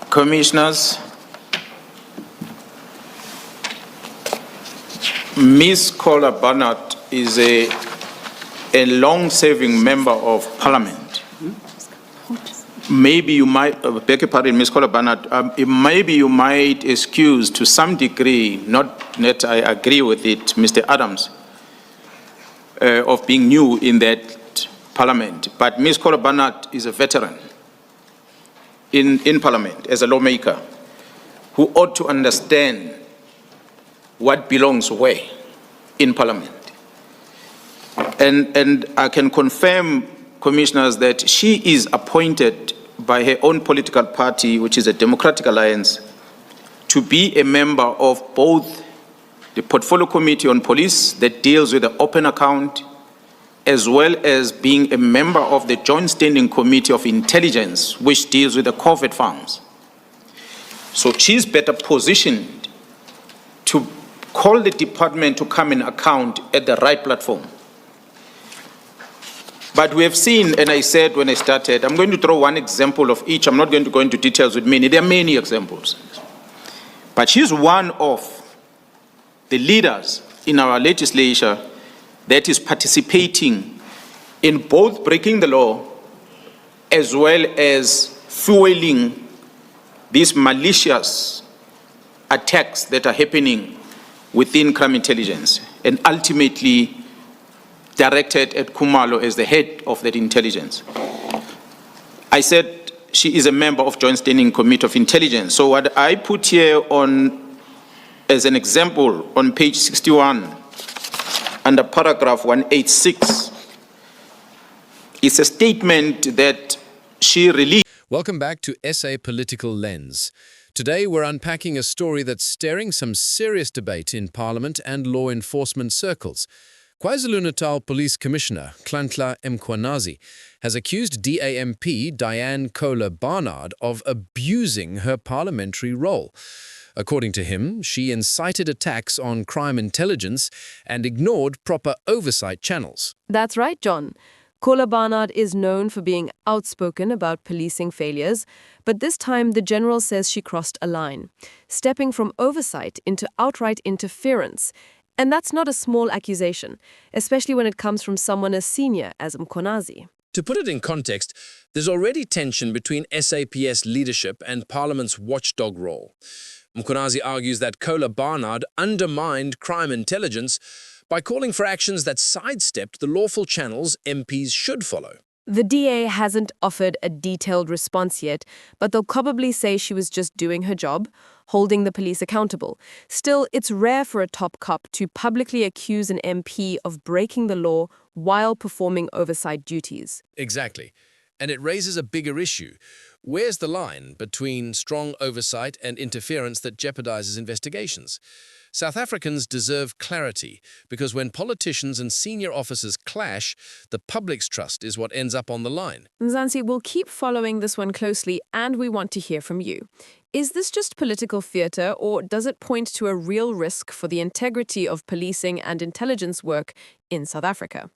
Commissioners, Ms. Kohler Barnard is a long-serving member of Parliament. Maybe you might, beg your pardon, Ms. Kohler Barnard, maybe you might excuse to some degree, not that I agree with it, Mr. Adams, of being new in that Parliament. But Ms. Kohler Barnard is a veteran in Parliament as a lawmaker who ought to understand what belongs where in Parliament. And I can confirm, Commissioners, that she is appointed by her own political party, which is a Democratic Alliance, to be a member of both the Portfolio Committee on Police that deals with the open account, as well as being a member of the Joint Standing Committee of Intelligence, which deals with the covert funds. So she's better positioned to call the department to come and account at the right platform. But we have seen, and I said when I started, I'm going to throw one example of each. I'm not going to go into details with many. There are many examples. But she's one of the leaders in our legislature that is participating in both breaking the law as well as fueling these malicious attacks that are happening within crime intelligence and ultimately directed at Khumalo as the head of that intelligence. I said she is a member of Joint Standing Committee of Intelligence. So what I put here on as an example on page 61 under paragraph 186 is a statement that she released. Welcome back to SA Political Lens. Today we're unpacking a story that's stirring some serious debate in Parliament and law enforcement circles. KwaZulu-Natal Police Commissioner Mkhwanazi has accused MP Dianne Kohler Barnard of abusing her parliamentary role. According to him, she incited attacks on crime intelligence and ignored proper oversight channels. That's right, John. Kohler Barnard is known for being outspoken about policing failures, but this time the general says she crossed a line, stepping from oversight into outright interference. And that's not a small accusation, especially when it comes from someone as senior as Mkhwanazi. To put it in context, there's already tension between SAPS leadership and Parliament's watchdog role. Mkhwanazi argues that Kohler Barnard undermined crime intelligence by calling for actions that sidestepped the lawful channels MPs should follow. The DA hasn't offered a detailed response yet, but they'll probably say she was just doing her job, holding the police accountable. Still, it's rare for a top cop to publicly accuse an MP of breaking the law while performing oversight duties. Exactly. And it raises a bigger issue. Where's the line between strong oversight and interference that jeopardizes investigations? South Africans deserve clarity because when politicians and senior officers clash, the public's trust is what ends up on the line. Mzansi, we'll keep following this one closely, and we want to hear from you. Is this just political theatre, or does it point to a real risk for the integrity of policing and intelligence work in South Africa?